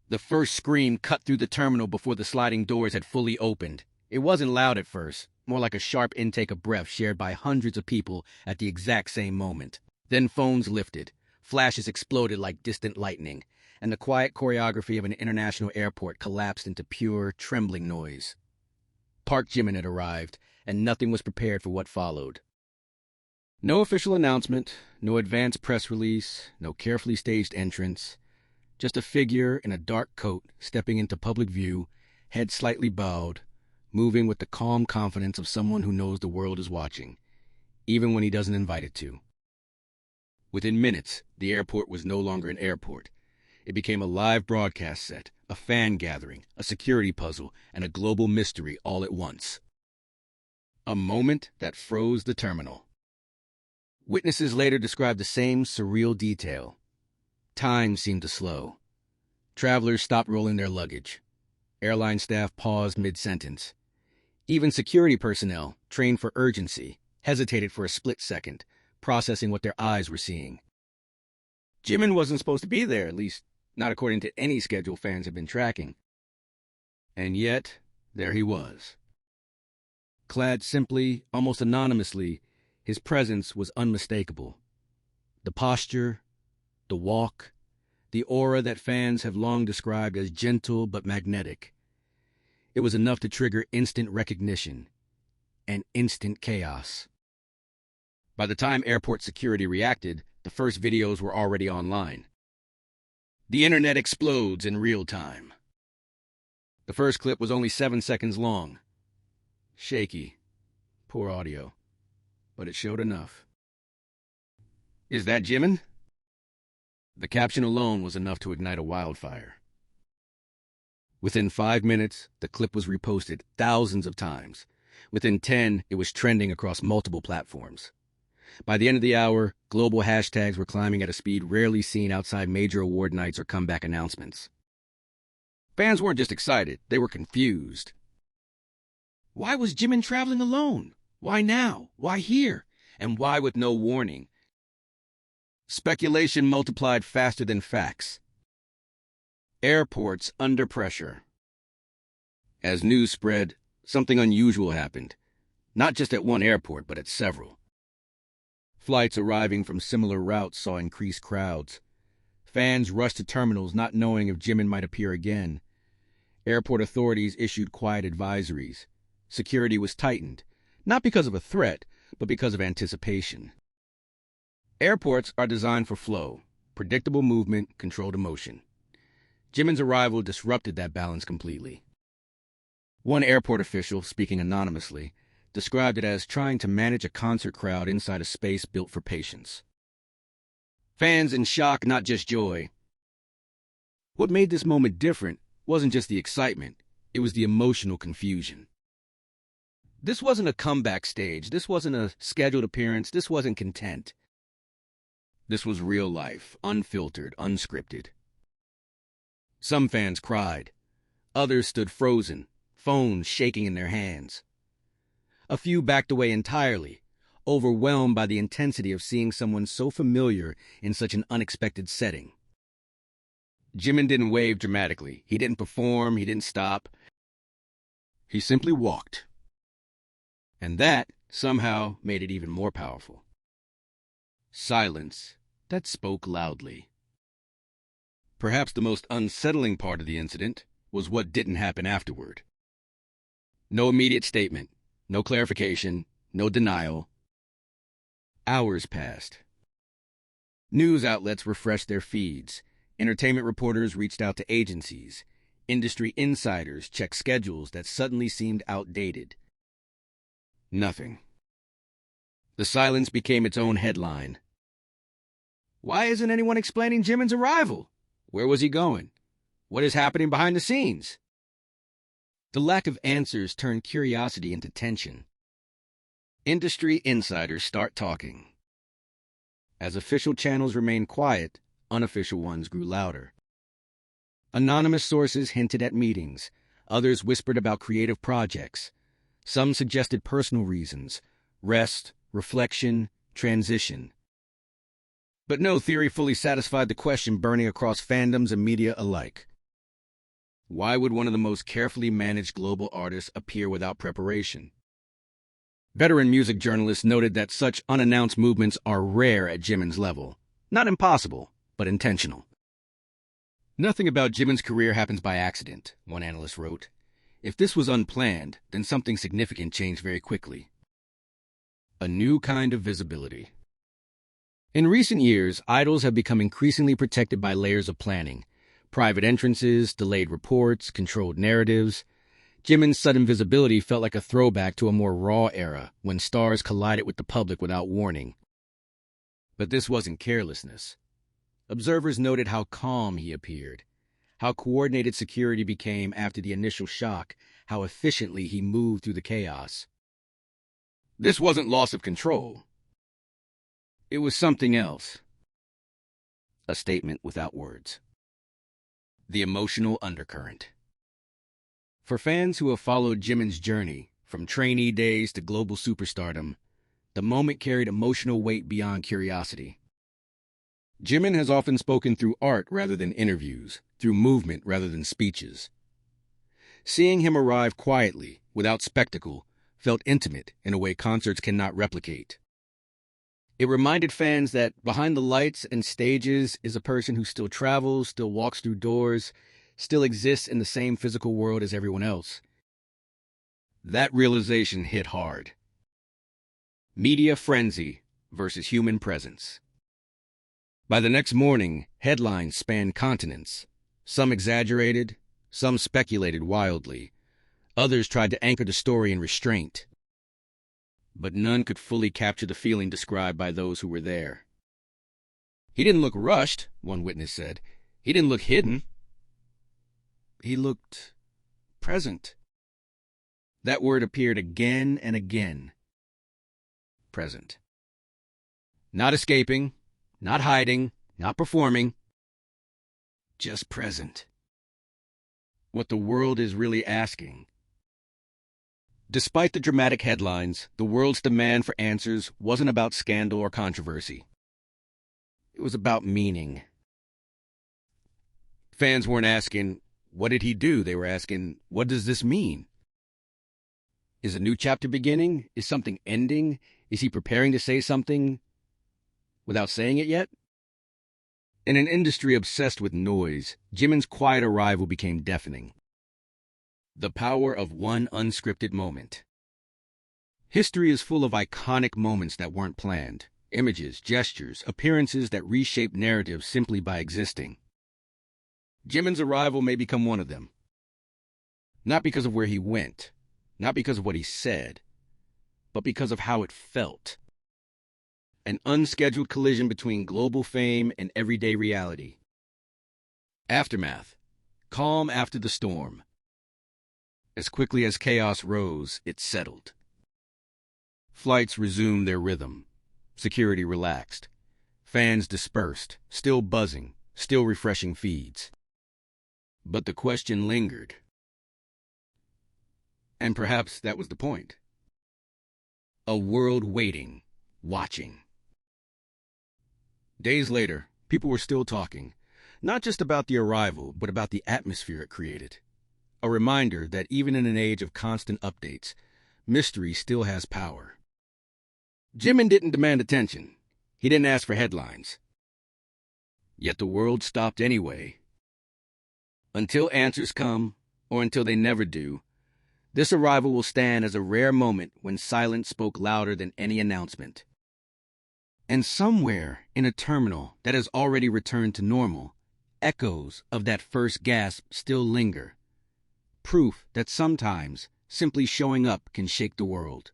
The first scream cut through the terminal before the sliding doors had fully opened. It wasn't loud at first, more like a sharp intake of breath shared by hundreds of people at the exact same moment. Then phones lifted, flashes exploded like distant lightning, and the quiet choreography of an international airport collapsed into pure, trembling noise. Park Jimin had arrived, and nothing was prepared for what followed. No official announcement, no advance press release, no carefully staged entrance. Just a figure in a dark coat stepping into public view, head slightly bowed, moving with the calm confidence of someone who knows the world is watching, even when he doesn't invite it to. Within minutes, the airport was no longer an airport. It became a live broadcast set, a fan gathering, a security puzzle, and a global mystery all at once. A moment that froze the terminal. Witnesses later described the same surreal detail. Time seemed to slow. Travelers stopped rolling their luggage. Airline staff paused mid-sentence. Even security personnel, trained for urgency, hesitated for a split second, processing what their eyes were seeing. Jimin wasn't supposed to be there, at least not according to any schedule fans had been tracking. And yet, there he was. Clad simply, almost anonymously, his presence was unmistakable. The posture, the walk, the aura that fans have long described as gentle but magnetic. It was enough to trigger instant recognition and instant chaos. By the time airport security reacted, the first videos were already online. The internet explodes in real time. The first clip was only 7 seconds long. Shaky, poor audio, but it showed enough. "Is that Jimin?" The caption alone was enough to ignite a wildfire. Within 5 minutes, the clip was reposted thousands of times. Within 10, it was trending across multiple platforms. By the end of the hour, global hashtags were climbing at a speed rarely seen outside major award nights or comeback announcements. Fans weren't just excited, they were confused. Why was Jimin traveling alone? Why now? Why here? And why with no warning? Speculation multiplied faster than facts. Airports under pressure. As news spread, something unusual happened. Not just at one airport, but at several. Flights arriving from similar routes saw increased crowds. Fans rushed to terminals not knowing if Jimin might appear again. Airport authorities issued quiet advisories. Security was tightened, not because of a threat, but because of anticipation. Airports are designed for flow, predictable movement, controlled emotion. Jimin's arrival disrupted that balance completely. One airport official, speaking anonymously, described it as trying to manage a concert crowd inside a space built for patience. Fans in shock, not just joy. What made this moment different wasn't just the excitement, it was the emotional confusion. This wasn't a comeback stage, this wasn't a scheduled appearance, this wasn't content. This was real life, unfiltered, unscripted. Some fans cried. Others stood frozen, phones shaking in their hands. A few backed away entirely, overwhelmed by the intensity of seeing someone so familiar in such an unexpected setting. Jimin didn't wave dramatically. He didn't perform. He didn't stop. He simply walked. And that, somehow, made it even more powerful. Silence that spoke loudly. Perhaps the most unsettling part of the incident was what didn't happen afterward. No immediate statement, no clarification, no denial. Hours passed. News outlets refreshed their feeds. Entertainment reporters reached out to agencies. Industry insiders checked schedules that suddenly seemed outdated. Nothing. The silence became its own headline. Why isn't anyone explaining Jimin's arrival? Where was he going? What is happening behind the scenes? The lack of answers turned curiosity into tension. Industry insiders start talking. As official channels remained quiet, unofficial ones grew louder. Anonymous sources hinted at meetings. Others whispered about creative projects. Some suggested personal reasons: rest, reflection, transition. But no theory fully satisfied the question burning across fandoms and media alike. Why would one of the most carefully managed global artists appear without preparation? Veteran music journalists noted that such unannounced movements are rare at Jimin's level. Not impossible, but intentional. Nothing about Jimin's career happens by accident, one analyst wrote. If this was unplanned, then something significant changed very quickly. A new kind of visibility. In recent years, idols have become increasingly protected by layers of planning. Private entrances, delayed reports, controlled narratives. Jimin's sudden visibility felt like a throwback to a more raw era when stars collided with the public without warning. But this wasn't carelessness. Observers noted how calm he appeared, how coordinated security became after the initial shock, how efficiently he moved through the chaos. This wasn't loss of control. It was something else. A statement without words. The emotional undercurrent. For fans who have followed Jimin's journey, from trainee days to global superstardom, the moment carried emotional weight beyond curiosity. Jimin has often spoken through art rather than interviews, through movement rather than speeches. Seeing him arrive quietly, without spectacle, felt intimate in a way concerts cannot replicate. It reminded fans that behind the lights and stages is a person who still travels, still walks through doors, still exists in the same physical world as everyone else. That realization hit hard. Media frenzy versus human presence. By the next morning, headlines spanned continents. Some exaggerated, some speculated wildly. Others tried to anchor the story in restraint. But none could fully capture the feeling described by those who were there. He didn't look rushed, one witness said. He didn't look hidden. He looked present. That word appeared again and again. Present. Not escaping, not hiding, not performing. Just present. What the world is really asking. Despite the dramatic headlines, the world's demand for answers wasn't about scandal or controversy. It was about meaning. Fans weren't asking, what did he do? They were asking, what does this mean? Is a new chapter beginning? Is something ending? Is he preparing to say something without saying it yet? In an industry obsessed with noise, Jimin's quiet arrival became deafening. The power of one unscripted moment. History is full of iconic moments that weren't planned. Images, gestures, appearances that reshape narratives simply by existing. Jimin's arrival may become one of them. Not because of where he went, not because of what he said, but because of how it felt. An unscheduled collision between global fame and everyday reality. Aftermath. Calm after the storm. As quickly as chaos rose, it settled. Flights resumed their rhythm. Security relaxed. Fans dispersed, still buzzing, still refreshing feeds. But the question lingered. And perhaps that was the point. A world waiting, watching. Days later, people were still talking, not just about the arrival, but about the atmosphere it created. A reminder that even in an age of constant updates, mystery still has power. Jimin didn't demand attention. He didn't ask for headlines. Yet the world stopped anyway. Until answers come, or until they never do, this arrival will stand as a rare moment when silence spoke louder than any announcement. And somewhere in a terminal that has already returned to normal, echoes of that first gasp still linger. Proof that sometimes simply showing up can shake the world.